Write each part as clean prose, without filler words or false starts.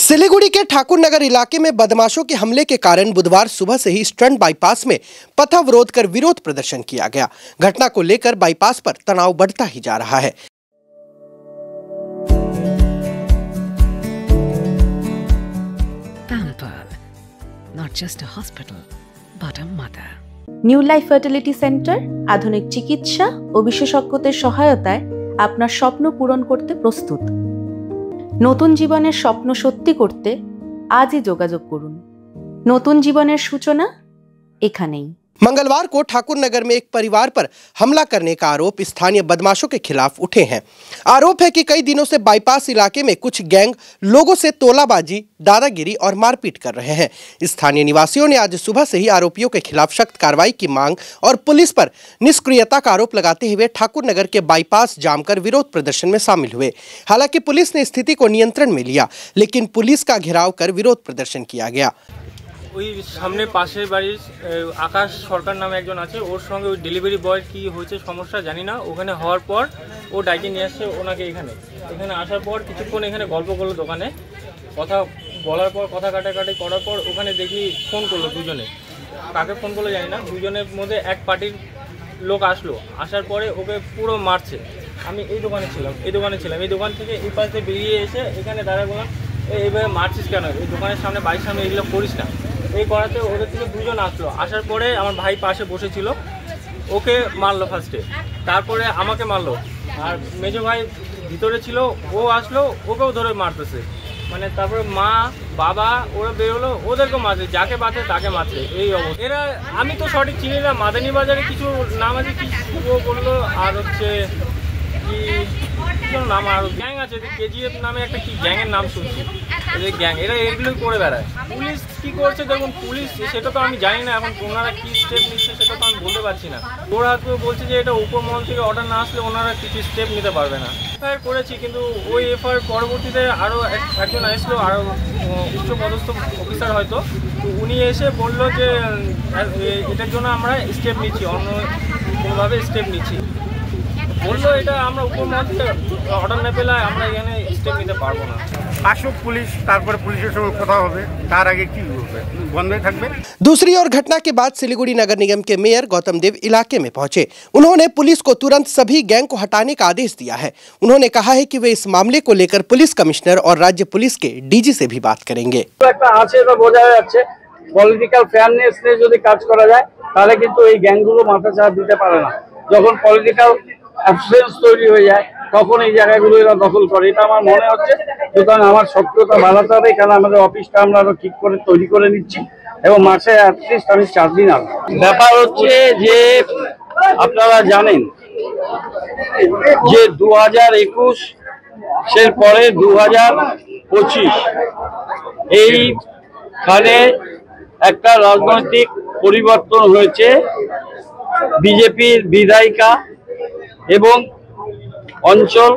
सिलीगुड़ी के ठाकुर नगर इलाके में बदमाशों के हमले के कारण बुधवार सुबह से ही स्टंट बाईपास में पथ अवरोध कर विरोध प्रदर्शन किया गया। घटना को लेकर बाईपास पर तनाव बढ़ता ही जा रहा है। Not just a hospital, but a mother. New life fertility centre আধুনিক চিকিৎসা ও বিশেষজ্ঞদের সহায়তায় আপনার স্বপ্ন পূরণ করতে প্রস্তুত। নতুন জীবনের স্বপ্ন সত্যি করতে আজই যোগাযোগ করুন। নতুন জীবনের সূচনা এখানেই। मंगलवार को ठाकुर नगर में एक परिवार पर हमला करने का आरोप स्थानीय बदमाशों के खिलाफ उठे हैं। आरोप है कि कई दिनों से बाईपास इलाके में कुछ गैंग लोगों से तोलाबाजी, दादागिरी और मारपीट कर रहे हैं। स्थानीय निवासियों ने आज सुबह से ही आरोपियों के खिलाफ सख्त कार्रवाई की मांग और पुलिस पर निष्क्रियता का आरोप लगाते हुए ठाकुर नगर के बाईपास जाम कर विरोध प्रदर्शन में शामिल हुए। हालांकि पुलिस ने स्थिति को नियंत्रण में लिया, लेकिन पुलिस का घेराव कर विरोध प्रदर्शन किया गया। ওই সামনে পাশের বাড়ির আকাশ সরকার নামে একজন আছে, ওর সঙ্গে ওই ডেলিভারি বয়ের কি হয়েছে সমস্যা জানি না। ওখানে হওয়ার পর ও ডাইকে নিয়ে আসছে ওনাকে এখানে আসার পর কিছুক্ষণ এখানে গল্প করলো, দোকানে কথা বলার পর কথা কাটাকাটি করার পর ওখানে দেখি ফোন করলো দুজনে, কাকে ফোন করলো জানি না। দুজনের মধ্যে এক পার্টির লোক আসলো, আসার পরে ওকে পুরো মারছে। আমি এই দোকানে ছিলাম, এই দোকান থেকে এই পাশে বেরিয়ে এসে এখানে দাঁড়ায় বললাম এইভাবে মারছিস কেন, এই দোকানের সামনে বাড়ির সামনে এগুলো করিস না। এই করাতে ওদের থেকে দুজন আসলো, আসার পরে আমার ভাই পাশে বসেছিল, ওকে মারলো ফার্স্টে, তারপরে আমাকে মারলো। আর মেজো ভাই ভিতরে ছিল, ও আসলো, ওকেও ধরে মারতেছে। মানে তারপরে মা বাবা ওরা বেরোলো, ওদেরকেও মারছে, যাকে পাচ্ছে তাকে মারছে। এই অবস্থা। এরা আমি তো সঠিক চিনি না, মাদানী বাজারে কিছু নাম আছে, কি করলো আর হচ্ছে কি নাম আর গ্যাং আছে, কেজিএফ নামে একটা কি গ্যাংয়ের নাম শুনছি, গ্যাং এরা এগুলোই করে বেড়ায়। পুলিশ কি করছে দেখুন, পুলিশ সেটা তো আমি জানি না, এখন ওনারা কি স্টেপ নিচ্ছে সেটা তো আমি বলতে পারছি না। ওরা তো বলছে যে এটা উপরমহল থেকে অর্ডার না আসলে ওনারা কিছু স্টেপ নিতে পারবে না। এফআইআর করেছি, কিন্তু ওই এফআইআর পরবর্তীতে আরও একজন আসলো, আরও উচ্চপদস্থ অফিসার হয়তো, তো উনি এসে বললো যে এটার জন্য আমরা স্টেপ নিচ্ছি, অন্য কোনোভাবে স্টেপ নিচ্ছি। বললো এটা আমরা উপরমহল থেকে অর্ডার না পেলে আমরা এখানে স্টেপ নিতে পারবো না। আসুক পুলিশ, তারপরে পুলিশের সঙ্গে কথা হবে, তার আগে কি হবে, বন্ধই থাকবে। दूसरी ओर घटना के बाद सिलीगुड़ी नगर निगम के मेयर गौतम देव इलाके में पहुंचे। उन्होंने पुलिस को तुरंत सभी गैंग को हटाने का आदेश दिया है। उन्होंने कहा है कि वे इस मामले को लेकर पुलिस कमिश्नर और राज्य पुलिस के डीजी से भी बात करेंगे। পলিটিক্যাল ফেয়ারনেস নিয়ে যদি কাজ করা যায় তাহলে কিন্তু এই গ্যাংগুলো মাথা চাড়া দিতে পারে না। যখন পলিটিক্যাল অ্যাবসেন্স তৈরি হয়ে যায় তখন এই জায়গাগুলো এরা দখল করে, এটা আমার মনে হচ্ছে। সুতরাং আমার সক্রিয়তা বাড়াতে হবে, কারণ আমাদের অফিসটা আমরা আরো ঠিক করে তৈরি করে নিচ্ছি এবং মাসে অ্যাটলিস্ট আমি 4 দিন আসবো। ব্যাপার হচ্ছে যে আপনারা জানেন যে 2021 এর পরে 2025 এইখানে একটা রাজনৈতিক পরিবর্তন হয়েছে। বিজেপির বিধায়িকা এবং অঞ্চল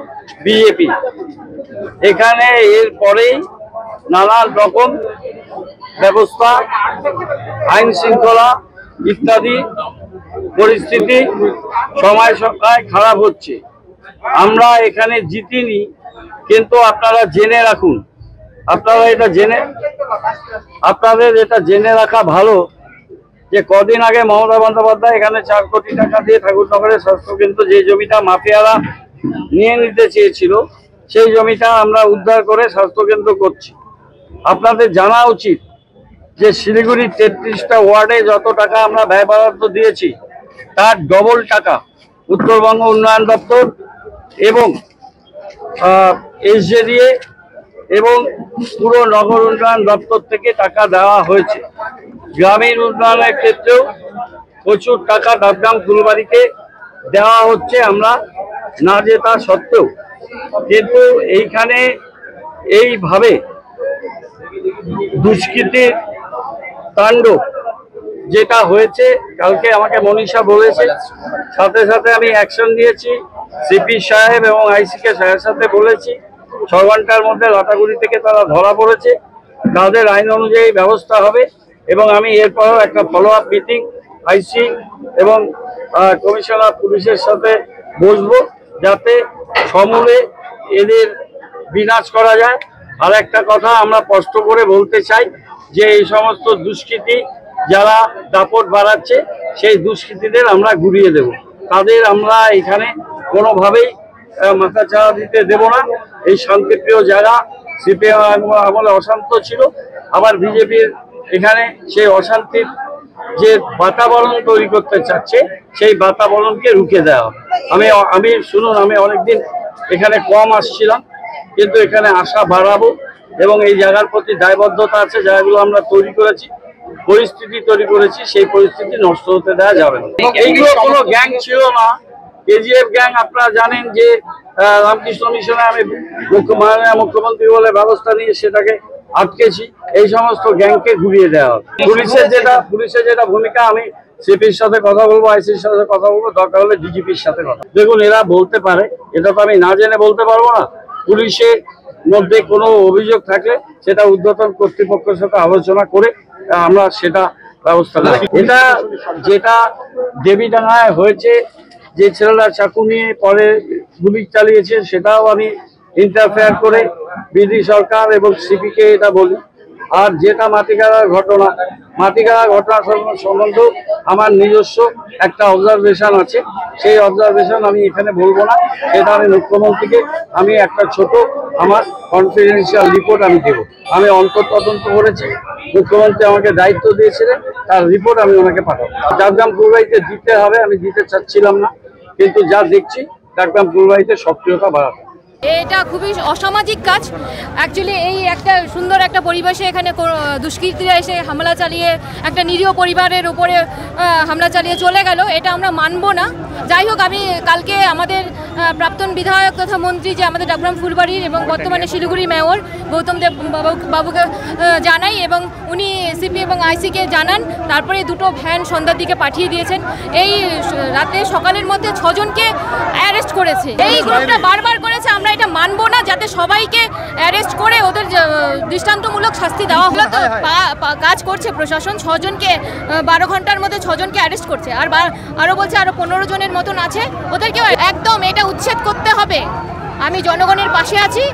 বিজেপি এখানে এর পরেই নানান রকম ব্যবস্থা, আইন শৃঙ্খলা ইত্যাদি পরিস্থিতি সময় খারাপ হচ্ছে। আমরা এখানে জিতিনি, কিন্তু আপনারা জেনে রাখুন, আপনাদের এটা জেনে রাখা ভালো যে কদিন আগে মমতা বন্দ্যোপাধ্যায় এখানে 4 কোটি টাকা দিয়ে ঠাকুরনগরের স্বাস্থ্যকেন্দ্র যে জমিটা মাফিয়ারা নিয়ে নিতে চেয়েছিল সেই জমিটা আমরা উদ্ধার করে স্বাস্থ্যকেন্দ্র করছি। আপনাদের জানা উচিত যে শিলিগুড়ির 33টা ওয়ার্ডে যত টাকা আমরা ব্যয় বরাদ্দ দিয়েছি তার ডবল টাকা উত্তরবঙ্গ উন্নয়ন দপ্তর এবং এসজেডিএ এবং পুরো নগর উন্নয়ন দপ্তর থেকে টাকা দেওয়া হয়েছে। গ্রামীণ উন্নয়নের ক্ষেত্রেও প্রচুর টাকা ডাবগ্রাম ফুলবাড়িকে দেওয়া হচ্ছে, আমরা না জেতা সত্ত্বেও। কিন্তু এইখানে এইভাবে দুষ্কৃতির তাণ্ডব যেটা হয়েছে, কালকে আমাকে মনীষা বলেছে, সাথে সাথে আমি অ্যাকশন নিয়েছি। সিপি সাহেব এবং আইসিকে সাহেবের সাথে বলেছি, 6 ঘন্টার মধ্যে লাটাগুড়ি থেকে তারা ধরা পড়েছে, তাদের আইন অনুযায়ী ব্যবস্থা হবে। এবং আমি এরপরও একটা ফলো আপ মিটিং আইসি এবং কমিশনার পুলিশের সাথে বসবো, যাতে সমূলে এদের বিনাশ করা যায়। আর একটা কথা আমরা স্পষ্ট করে বলতে চাই যে এই সমস্ত দুষ্কৃতী যারা দাপট বাড়াচ্ছে সেই দুষ্কৃতীদের আমরা ঘুরিয়ে দেব, তাদের আমরা এখানে কোনোভাবেই মাথা চাড়া দিতে দেব না। এই শান্তিপ্রিয় জায়গা সিপিএম আমলে অশান্ত ছিল, আবার বিজেপির এখানে সেই অশান্তির যে বাতাবরণ তৈরি করতে চাচ্ছে সেই বাতাবরণকে রুখে দেওয়া হবে। আমি শুনুন, আমি অনেকদিন এখানে কম আসছিলাম, কিন্তু এখানে আসা বাড়াবো এবং এই জায়গার প্রতি দায়বদ্ধতা আছে। জায়গাগুলো আমরা তৈরি করেছি, পরিস্থিতি তৈরি করেছি, সেই পরিস্থিতি নষ্ট হতে দেওয়া যাবে না। এইগুলো কোনো গ্যাং ছিল না, কেজিএফ গ্যাং। আপনারা জানেন যে রামকৃষ্ণ মিশনে আমি মাননীয় মুখ্যমন্ত্রী বলে ব্যবস্থা নিয়ে সেটাকে আটকেছি। এই সমস্ত গ্যাংকে ঘুরিয়ে দেওয়া হবে। পুলিশের যেটা ভূমিকা, আমি সিপির সাথে কথা বলবো, আইসির সাথে কথা বলবো, দরকার হলে ডিজিপির সাথে কথা। দেখুন, এরা বলতে পারে, এটা তো আমি না জেনে বলতে পারবো না। পুলিশের মধ্যে কোনো অভিযোগ থাকলে সেটা ঊর্ধ্বতন কর্তৃপক্ষের সাথে আলোচনা করে আমরা সেটা ব্যবস্থা নেব। এটা যেটা দেবীডাঙ্গায় হয়েছে, যে ছেলেরা চাকু নিয়ে পরে গুলি চালিয়েছে, সেটাও আমি ইন্টারফেয়ার করে বিধি সরকার এবং সিপিকে এটা বলি। আর যেটা মাটিগাড়ার ঘটনা সম্বন্ধে আমার নিজস্ব একটা অবজারভেশন আছে, সেই অবজারভেশন আমি এখানে বলবো না, সেটা আমি মুখ্যমন্ত্রীকে আমি একটা ছোট আমার কনফিডেন্সিয়াল রিপোর্ট আমি দেবো। আমি অন্তর্তদন্ত করেছি, মুখ্যমন্ত্রী আমাকে দায়িত্ব দিয়েছিলেন, তার রিপোর্ট আমি ওনাকে পাঠাবো। ডাকগ্রাম ফুলবাড়িতে দিতে হবে, আমি দিতে চাচ্ছিলাম না, কিন্তু যা দেখছি ডাকগ্রাম ফুলবাড়িতে সক্রিয়তা বাড়াতে। এটা খুবই অসামাজিক কাজ। অ্যাকচুয়ালি এই একটা সুন্দর একটা পরিবেশে এখানে দুষ্কৃতীরা এসে হামলা চালিয়ে একটা নিরীহ পরিবারের উপরে হামলা চালিয়ে চলে গেল, এটা আমরা মানব না। যাই হোক, আমি কালকে আমাদের প্রাক্তন বিধায়ক তথা মন্ত্রী যে আমাদের ডাকগ্রাম ফুলবাড়ির এবং বর্তমানে শিলিগুড়ি মেয়র গৌতম দেব বাবুকে জানাই এবং উনি সিপি এবং আইসিকে জানান। তারপরে দুটো ভ্যান সন্ধ্যার দিকে পাঠিয়ে দিয়েছেন। এই রাতে সকালের মধ্যে 6 জনকে অ্যারেস্ট করেছে। এই গ্রুপটা বারবার করেছে, আমরা এটা মানবো না, যাতে সবাইকে অ্যারেস্ট করে ওদের দৃষ্টান্তমূলক শাস্তি দেওয়া হলো। তো কাজ করছে প্রশাসন, 6 জনকে 12 ঘন্টার মধ্যে 6 জনকে অ্যারেস্ট করছে। আর আরও বলছে আরও 15 জনের মতন আছে, ওদেরকেও একদম এটা উচ্ছেদ করতে হবে। আমি জনগণের পাশে আছি।